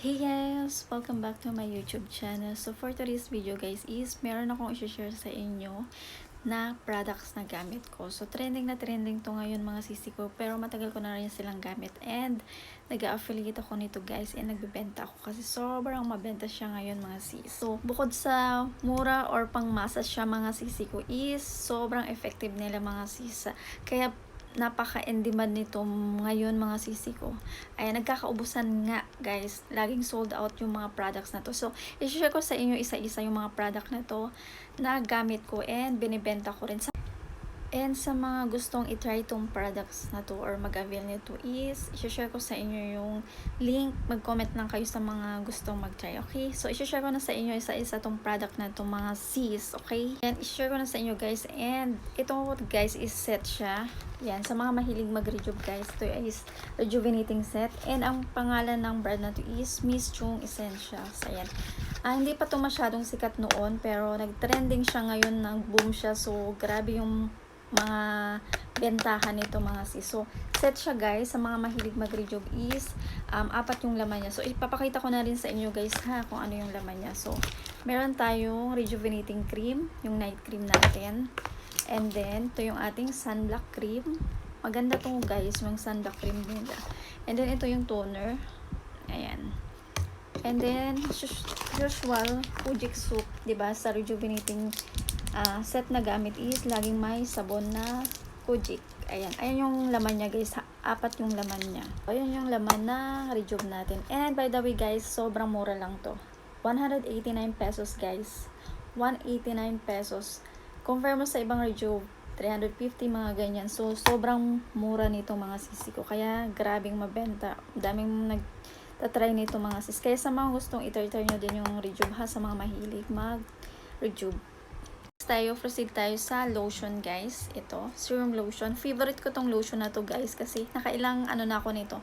Hey guys! Welcome back to my YouTube channel. So for today's video guys is meron akong i-share sa inyo na products na gamit ko. So trending na trending to ngayon mga sisi ko, pero matagal ko na rin silang gamit and nag-affiliate ako nito guys and nagbebenta ako kasi sobrang mabenta siya ngayon mga sis. So bukod sa mura or pangmasa siya mga sisi ko is sobrang effective nila mga sis. Kaya napaka-in-demand nito ngayon mga sisi ko. Ay nagkakaubusan nga guys. Laging sold out yung mga products na to. So, i-share ko sa inyo isa-isa yung mga product na to na gamit ko and binibenta ko rin sa mga gustong i-try itong products na to or mag-avail nito is i-share ko sa inyo yung link. Mag-comment lang kayo sa mga gustong mag-try, okay? So, i-share ko na sa inyo isa-isa tong product na to mga sis, okay? And i-share ko na sa inyo guys. And ito guys is set siya. Yan, sa mga mahilig mag-rejuve guys, ito is rejuvenating set. And ang pangalan ng brand na to is Miss Chung Essentials. Ayan. Hindi pa to masyadong sikat noon, pero nag-trending siya ngayon, nag-boom siya. So, grabe yung mga bentahan nito mga sis. So, set siya guys, sa mga mahilig mag-rejuve is, 4 yung laman niya. So, ipapakita ko na rin sa inyo guys ha, kung ano yung laman niya. So, meron tayong rejuvenating cream, yung night cream natin. And then, ito yung ating sunblock cream. Maganda to guys, yung sunblock cream nila. And then, ito yung toner. Ayan. And then, usual, Fujic soap, diba? Sa rejuvenating set na gamit is, laging may sabon na Fujic. Ayan. Ayan yung laman niya guys. 4 yung laman niya. Ayan yung laman na rejuve natin. And by the way guys, sobrang mura lang to. 189 pesos guys. 189 pesos. Compare mo sa ibang rejuve, 350 mga ganyan. So, sobrang mura nito mga sisi ko. Kaya, grabing mabenta. Daming nagtatry nito mga sis. Kaya sa mga gustong i-try nyo din yung rejuve ha, sa mga mahilig mag-rejuve. Proceed tayo sa lotion guys. Ito, serum lotion. Favorite ko tong lotion na to guys kasi nakailang na ako nito.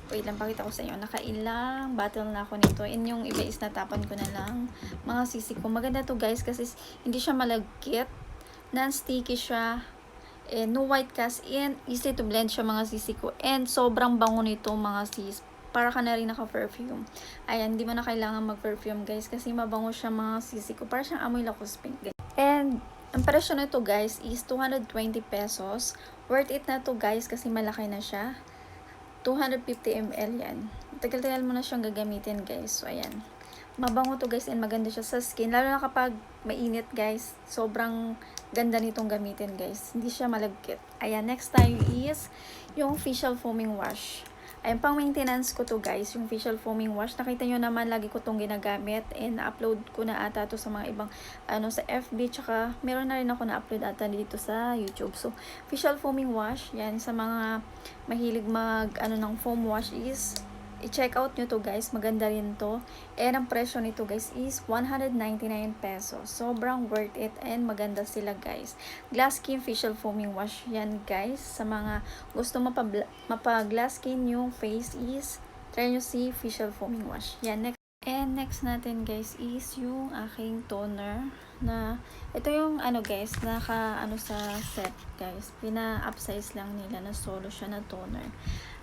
Wait lang, pakita ko sa inyo. Nakailang bottle na ako nito. And yung iba is natapan ko na lang. Mga sisi ko. Maganda to guys kasi hindi siya malagkit. Non-sticky siya. No white cast. And easy to blend siya mga sisi ko. And sobrang bango nito mga sis. Para ka na rin naka-perfume. Ayan, hindi mo na kailangan mag-perfume guys. Kasi mabango siya mga sisi ko. Para siyang amoy lakos pink guys. And ang presyo nito guys is 220 pesos. Worth it na to guys kasi malaki na siya. 250 ml yan. Tagal-tagal mo na siyang gagamitin guys. So, ayan. Mabango to guys and maganda siya sa skin. Lalo na kapag mainit guys. Sobrang ganda nitong gamitin guys. Hindi siya malagkit. Ayan. Next tayo is yung facial foaming wash. Ayan, pang maintenance ko to guys, yung facial foaming wash. Nakita nyo naman, lagi ko tong ginagamit and na-upload ko na ata to sa mga ibang, sa FB, tsaka meron na rin ako na-upload ata dito sa YouTube. So, facial foaming wash, yan, sa mga mahilig ng foam wash is, i-check out nyo to guys, maganda rin to. And ang presyo nito guys is 199 pesos. Sobrang worth it and maganda sila guys. Glass skin facial foaming wash yan guys. Sa mga gusto mapa-glass skin yung face is, try nyo si facial foaming wash. Yan, next natin guys is yung aking toner na ito yung guys, sa set guys. Pina-upsize lang nila na solo siya na toner.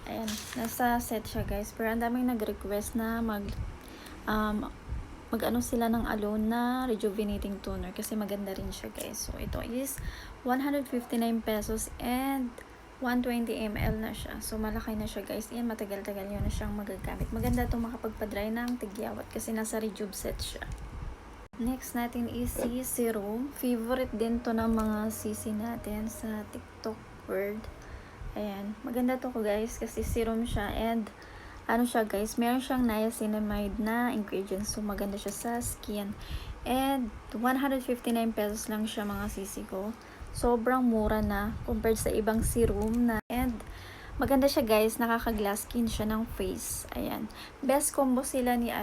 Ayan, nasa set siya guys. Pero ang daming nag-request na sila ng Alone na rejuvenating toner kasi maganda rin siya guys. So ito is 159 pesos and 120 ml na siya. So malaki na siya guys. Yan, matagal-tagal yun na siyang magagamit. Maganda itong makapagpa-dry ng tigyawat kasi nasa rejuve set siya. Next natin is si serum. Favorite din to ng mga sisi natin sa TikTok world. Ayan, maganda to ko guys kasi serum siya and siya guys, meron siyang niacinamide na ingredients. So maganda siya sa skin. And 159 pesos lang siya mga sisi ko. Sobrang mura na compared sa ibang serum na. And maganda siya guys, nakaka-glass skin siya ng face. Ayan. Best combo sila ni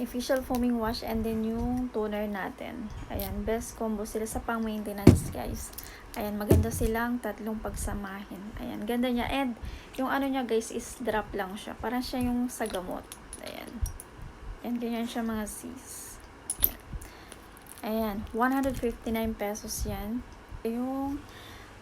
facial foaming wash and then yung toner natin. Ayan, best combo sila sa pang-maintenance guys. Ayan, maganda silang tatlong pagsamahin. Ayan, ganda niya. And yung niya guys is drop lang siya. Parang siya yung sa gamot. Ayan. And ganyan siya mga sis. Ayan, 159 pesos yan. Yung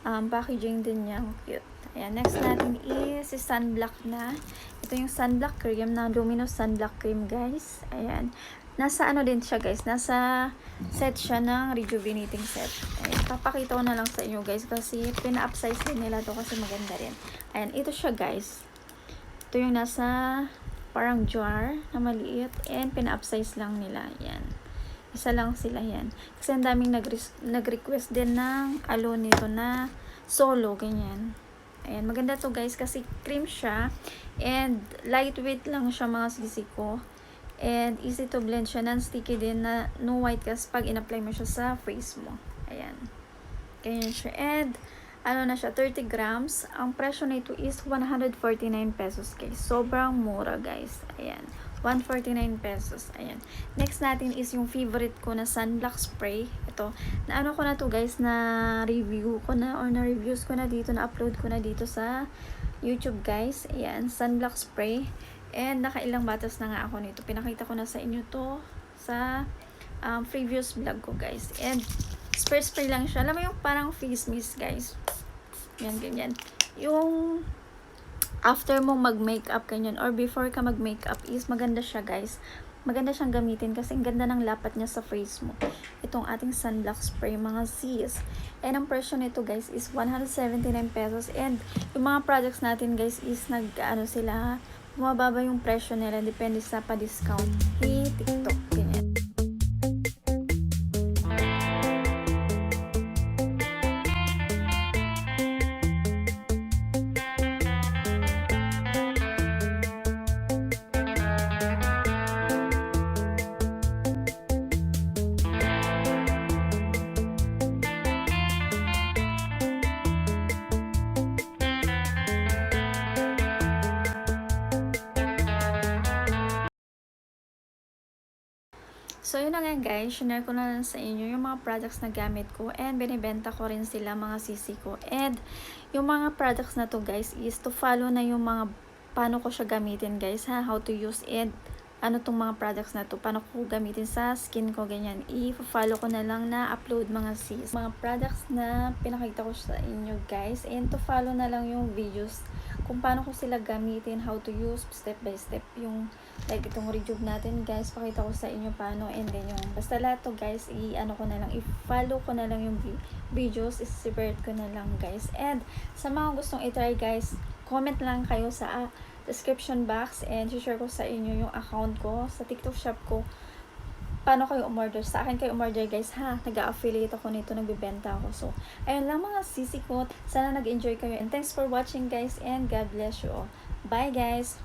packaging din niya, cute. Ayan, next natin is si sunblock na. Ito yung sunblock cream na Luminous Sunblock Cream, guys. Ayan. Nasa ano din siya, guys. Nasa set siya ng rejuvenating set. Ayan. Papakita ko na lang sa inyo, guys. Kasi pina-upsize din nila to kasi maganda rin. Ayan. Ito siya, guys. Ito yung nasa parang jar na maliit. And pina-upsize lang nila. Ayan. Isa lang sila yan. Kasi ang daming nag-request din ng alo nito na solo. Ganyan. Ayan, maganda to guys kasi cream siya and lightweight lang siya mga sisi ko. And easy to blend siya, non-sticky din na no white cast pag in-apply mo siya sa face mo. Ayan. Ganyan siya. And ano na siya, 30 grams. Ang presyo nito is 149 pesos guys. Sobrang mura guys. Ayan. 149 pesos. Ayan. Next natin is yung favorite ko na sunblock spray. Ito. Na ano ko na to guys, na review ko na or na reviews ko na dito, na upload ko na dito sa YouTube guys. Ayan. Sunblock spray. And nakailang batas na nga ako nito. Pinakita ko na sa inyo to sa previous vlog ko guys. And spray lang siya. Alam mo yung parang face mist guys. Yan, ganyan. Yung after mong mag-makeup kanyan or before ka mag-makeup is maganda siya guys. Maganda siyang gamitin kasi ang ganda ng lapat niya sa face mo. Itong ating sunblock spray mga sis. And ang presyo nito guys is 179 pesos. And yung mga products natin guys is nag-ano sila, bumababa yung presyo nila depende sa pa-discount. Hey, TikTok. Ganyan. So, yun na nga guys, share ko na lang sa inyo yung mga products na gamit ko and binibenta ko rin sila mga sisi ko. And yung mga products na to guys is to follow na yung mga paano ko siya gamitin guys ha, how to use it. Ano tong mga products na to, paano ko gamitin sa skin ko, ganyan. I-follow ko na lang na upload mga sis. Mga products na pinakita ko sa inyo guys. And to follow na lang yung videos kung paano ko sila gamitin, how to use step by step. Yung like itong rejuve natin guys, pakita ko sa inyo paano. And then yung basta lahat to guys, i-ano ko na lang, i-follow ko na lang yung videos, i-separate ko na lang guys. And sa mga gustong i-try guys, comment lang kayo sa description box and share ko sa inyo yung account ko sa TikTok shop ko. Paano kayo umorder? Sa akin kayo umorder guys ha. Nag-affiliate ako nito, nagbibenta ako. So, ayun lang mga sisi ko. Sana nag-enjoy kayo and thanks for watching guys and God bless you all. Bye guys!